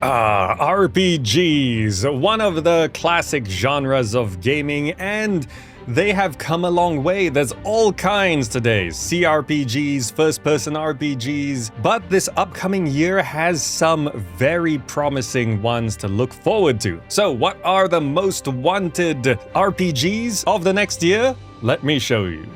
RPGs, one of the classic genres of gaming, and they have come a long way. There's all kinds today. cRPGs, first-person RPGs, but this upcoming year has some very promising ones to look forward to. So what are the most wanted RPGs of the next year? Let me show you.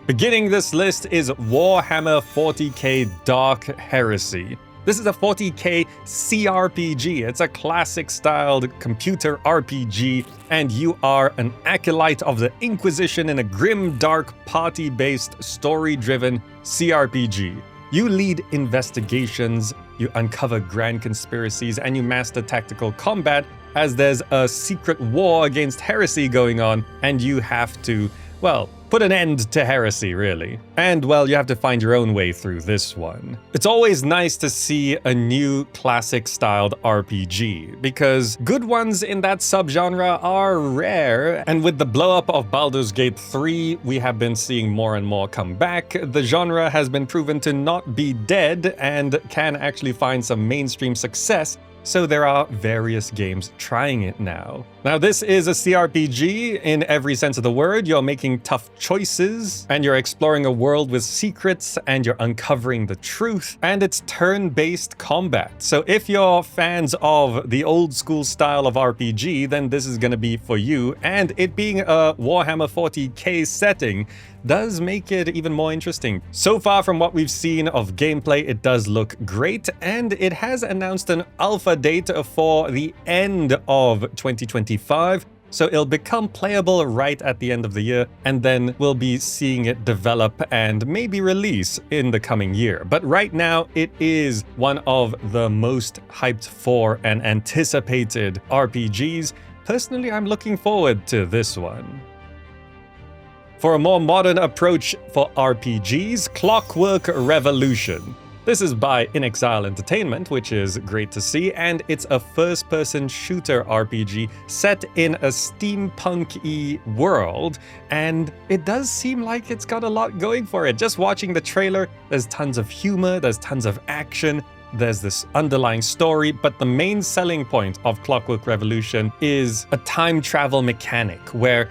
Beginning this list is Warhammer 40k Dark Heresy. This is a 40k cRPG. It's a classic-styled computer RPG, and you are an acolyte of the Inquisition in a grim, dark, party-based, story-driven cRPG. You lead investigations, you uncover grand conspiracies, and you master tactical combat as there's a secret war against heresy going on, and you have to, well, put an end to heresy, really. And, well, you have to find your own way through this one. It's always nice to see a new classic-styled RPG, because good ones in that subgenre are rare, and with the blow-up of Baldur's Gate 3, we have been seeing more and more come back. The genre has been proven to not be dead, and can actually find some mainstream success, so there are various games trying it now. Now, this is a cRPG in every sense of the word. You're making tough choices, and you're exploring a world with secrets, and you're uncovering the truth, and it's turn-based combat. So if you're fans of the old school style of RPG, then this is gonna be for you, and it being a Warhammer 40k setting does make it even more interesting. So far from what we've seen of gameplay, it does look great, and it has announced an alpha date for the end of 2025, so it'll become playable right at the end of the year, and then we'll be seeing it develop and maybe release in the coming year. But right now, it is one of the most hyped for and anticipated RPGs. Personally, I'm looking forward to this one. For a more modern approach for RPGs, Clockwork Revolution. This is by inXile Entertainment, which is great to see, and it's a first-person shooter RPG set in a steampunk-y world, and it does seem like it's got a lot going for it. Just watching the trailer, there's tons of humor, there's tons of action, there's this underlying story, but the main selling point of Clockwork Revolution is a time travel mechanic where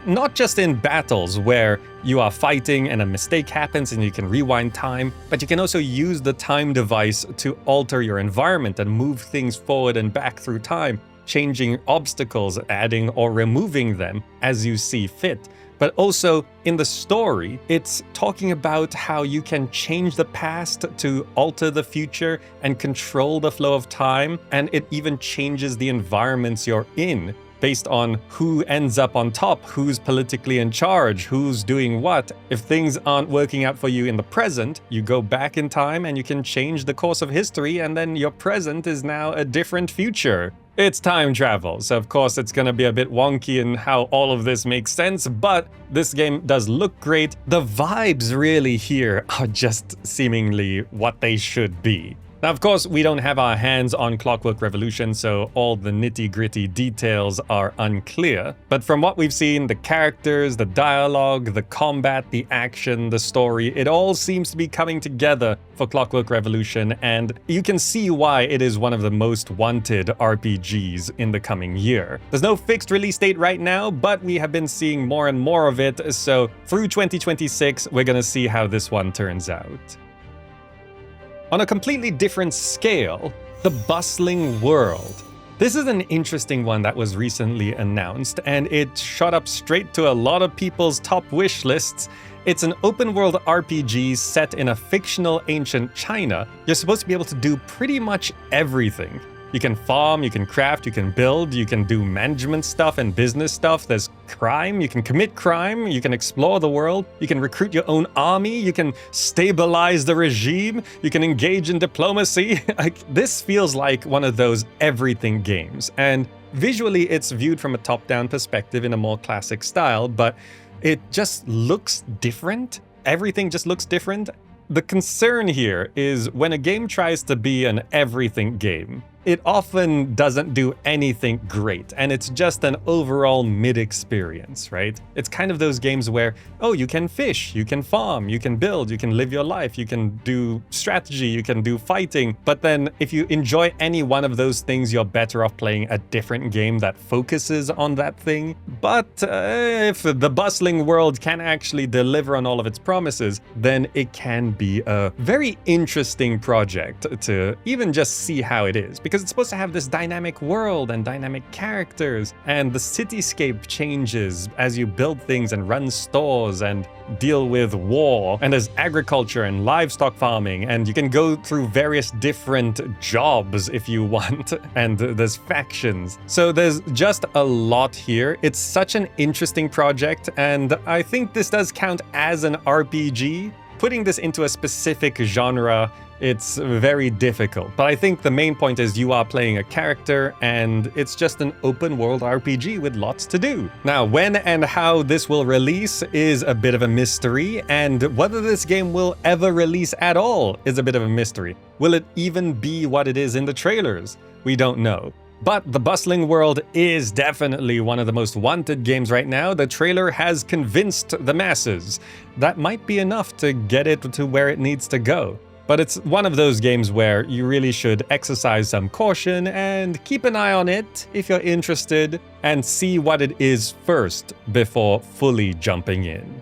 not just in battles where you are fighting and a mistake happens and you can rewind time, but you can also use the time device to alter your environment and move things forward and back through time, changing obstacles, adding or removing them as you see fit. But also, in the story, it's talking about how you can change the past to alter the future and control the flow of time, and it even changes the environments you're in based on who ends up on top, who's politically in charge, who's doing what. If things aren't working out for you in the present, you go back in time and you can change the course of history, and then your present is now a different future. It's time travel, so of course it's gonna be a bit wonky in how all of this makes sense, but this game does look great. The vibes really here are just seemingly what they should be. Now, of course, we don't have our hands on Clockwork Revolution, so all the nitty-gritty details are unclear. But from what we've seen, the characters, the dialogue, the combat, the action, the story, it all seems to be coming together for Clockwork Revolution, and you can see why it is one of the most wanted RPGs in the coming year. There's no fixed release date right now, but we have been seeing more and more of it, so through 2026, we're gonna see how this one turns out. On a completely different scale, the Bustling World. This is an interesting one that was recently announced, and it shot up straight to a lot of people's top wish lists. It's an open-world RPG set in a fictional ancient China. You're supposed to be able to do pretty much everything. You can farm, you can craft, you can build, you can do management stuff and business stuff. There's crime, you can commit crime, you can explore the world, you can recruit your own army, you can stabilize the regime, you can engage in diplomacy. This feels like one of those everything games. And visually, it's viewed from a top-down perspective in a more classic style, but it just looks different. Everything just looks different. The concern here is when a game tries to be an everything game, it often doesn't do anything great, and it's just an overall mid-experience, right? It's kind of those games where, oh, you can fish, you can farm, you can build, you can live your life, you can do strategy, you can do fighting, but then if you enjoy any one of those things, you're better off playing a different game that focuses on that thing. But if the Bustling World can actually deliver on all of its promises, then it can be a very interesting project to even just see how it is, because it's supposed to have this dynamic world and dynamic characters, and the cityscape changes as you build things and run stores and deal with war, and there's agriculture and livestock farming, and you can go through various different jobs if you want, and there's factions. So there's just a lot here. It's such an interesting project, and I think this does count as an RPG. Putting this into a specific genre, it's very difficult. But I think the main point is you are playing a character, and it's just an open world RPG with lots to do. Now, when and how this will release is a bit of a mystery, and whether this game will ever release at all is a bit of a mystery. Will it even be what it is in the trailers? We don't know. But the Bustling World is definitely one of the most wanted games right now. The trailer has convinced the masses. That might be enough to get it to where it needs to go. But it's one of those games where you really should exercise some caution and keep an eye on it if you're interested, and see what it is first before fully jumping in.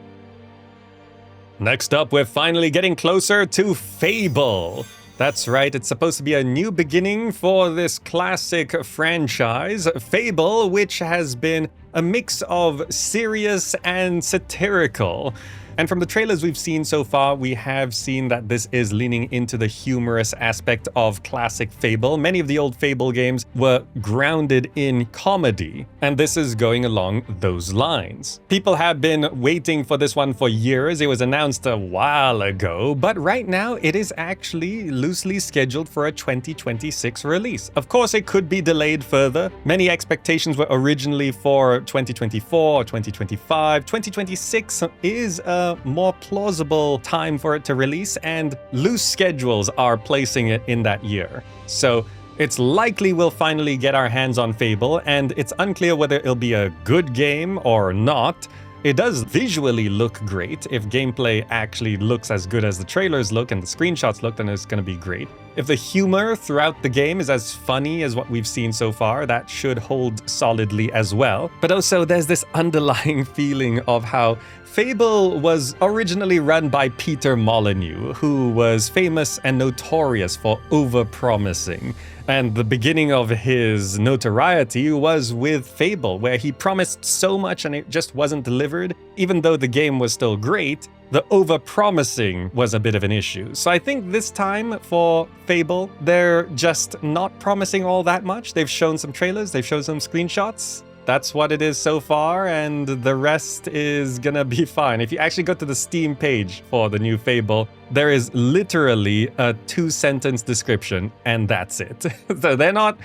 Next up, we're finally getting closer to Fable. That's right, it's supposed to be a new beginning for this classic franchise, Fable, which has been a mix of serious and satirical. And from the trailers we've seen so far, we have seen that this is leaning into the humorous aspect of classic Fable. Many of the old Fable games were grounded in comedy, and this is going along those lines. People have been waiting for this one for years. It was announced a while ago, but right now it is actually loosely scheduled for a 2026 release. Of course, it could be delayed further. Many expectations were originally for 2024, 2025. 2026 is a more plausible time for it to release, and loose schedules are placing it in that year. So it's likely we'll finally get our hands on Fable, and it's unclear whether it'll be a good game or not. It does visually look great. If gameplay actually looks as good as the trailers look and the screenshots look, then it's going to be great. If the humor throughout the game is as funny as what we've seen so far, that should hold solidly as well. But also there's this underlying feeling of how Fable was originally run by Peter Molyneux, who was famous and notorious for overpromising. And the beginning of his notoriety was with Fable, where he promised so much and it just wasn't delivered. Even though the game was still great, the overpromising was a bit of an issue. So I think this time for Fable, they're just not promising all that much. They've shown some trailers, they've shown some screenshots. That's what it is so far, and the rest is gonna be fine. If you actually go to the Steam page for the new Fable, there is literally a 2-sentence description, and that's it. So they're not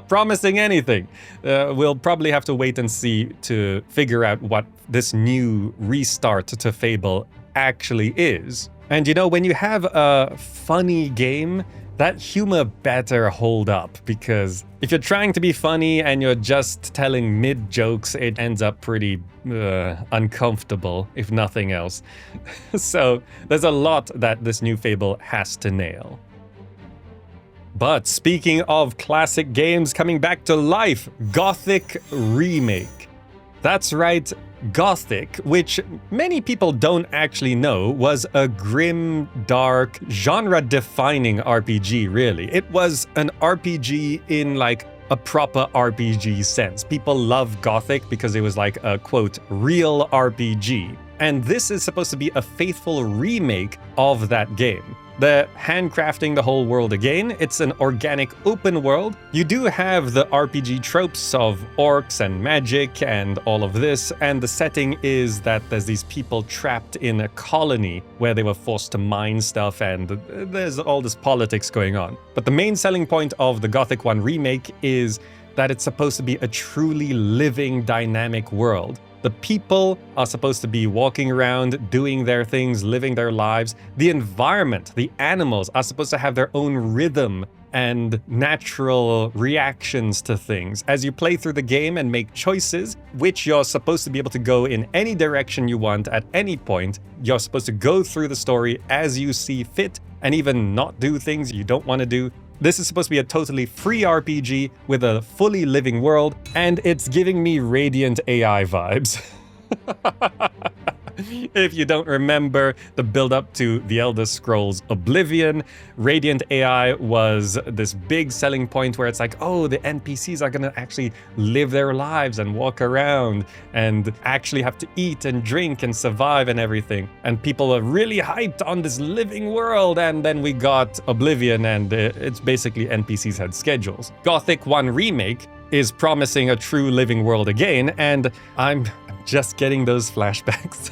promising anything. We'll probably have to wait and see to figure out what this new restart to Fable actually is. And you know, when you have a funny game, that humor better hold up, because if you're trying to be funny and you're just telling mid-jokes, it ends up pretty uncomfortable, if nothing else. So there's a lot that this new Fable has to nail. But speaking of classic games coming back to life, Gothic Remake. That's right, Gothic, which many people don't actually know, was a grim, dark, genre-defining RPG, really. It was an RPG in like a proper RPG sense. People love Gothic because it was like a, quote, real RPG. And this is supposed to be a faithful remake of that game. They're handcrafting the whole world again. It's an organic open world. You do have the RPG tropes of orcs and magic and all of this, and the setting is that there's these people trapped in a colony where they were forced to mine stuff, and there's all this politics going on. But the main selling point of the Gothic 1 remake is that it's supposed to be a truly living, dynamic world. The people are supposed to be walking around, doing their things, living their lives. The environment, the animals, are supposed to have their own rhythm and natural reactions to things. As you play through the game and make choices, which you're supposed to be able to go in any direction you want at any point, you're supposed to go through the story as you see fit and even not do things you don't want to do. This is supposed to be a totally free RPG with a fully living world, and it's giving me Radiant AI vibes. If you don't remember the build-up to The Elder Scrolls Oblivion, Radiant AI was this big selling point where it's like, oh, the NPCs are gonna actually live their lives and walk around and actually have to eat and drink and survive and everything. And people are really hyped on this living world, and then we got Oblivion, and it's basically NPCs had schedules. Gothic 1 Remake is promising a true living world again, and I'm just getting those flashbacks.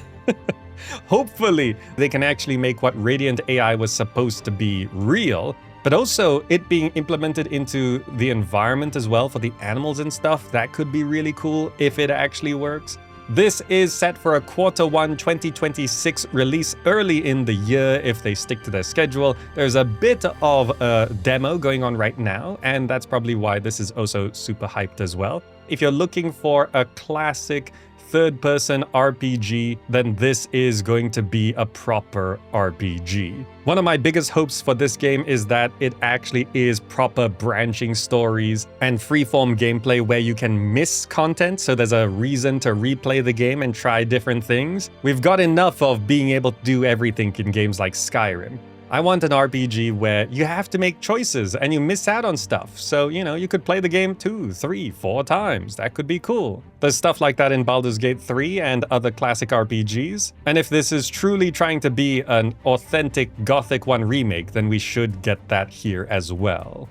Hopefully, they can actually make what Radiant AI was supposed to be real, but also it being implemented into the environment as well for the animals and stuff. That could be really cool if it actually works. This is set for a Q1 2026 release early in the year if they stick to their schedule. There's a bit of a demo going on right now, and that's probably why this is also super hyped as well. If you're looking for a classic third-person RPG, then this is going to be a proper RPG. One of my biggest hopes for this game is that it actually is proper branching stories and freeform gameplay where you can miss content, so there's a reason to replay the game and try different things. We've got enough of being able to do everything in games like Skyrim. I want an RPG where you have to make choices and you miss out on stuff. So, you know, you could play the game 2, 3, 4 times. That could be cool. There's stuff like that in Baldur's Gate 3 and other classic RPGs. And if this is truly trying to be an authentic Gothic 1 remake, then we should get that here as well.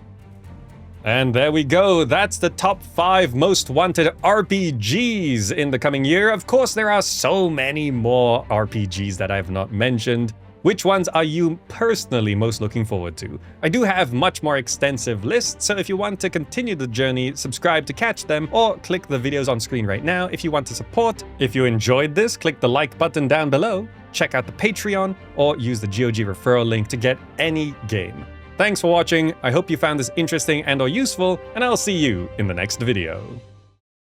And there we go. That's the top 5 most wanted RPGs in the coming year. Of course, there are so many more RPGs that I've not mentioned. Which ones are you personally most looking forward to? I do have much more extensive lists, so if you want to continue the journey, subscribe to catch them, or click the videos on screen right now if you want to support. If you enjoyed this, click the like button down below, check out the Patreon, or use the GOG referral link to get any game. Thanks for watching, I hope you found this interesting and or useful, and I'll see you in the next video.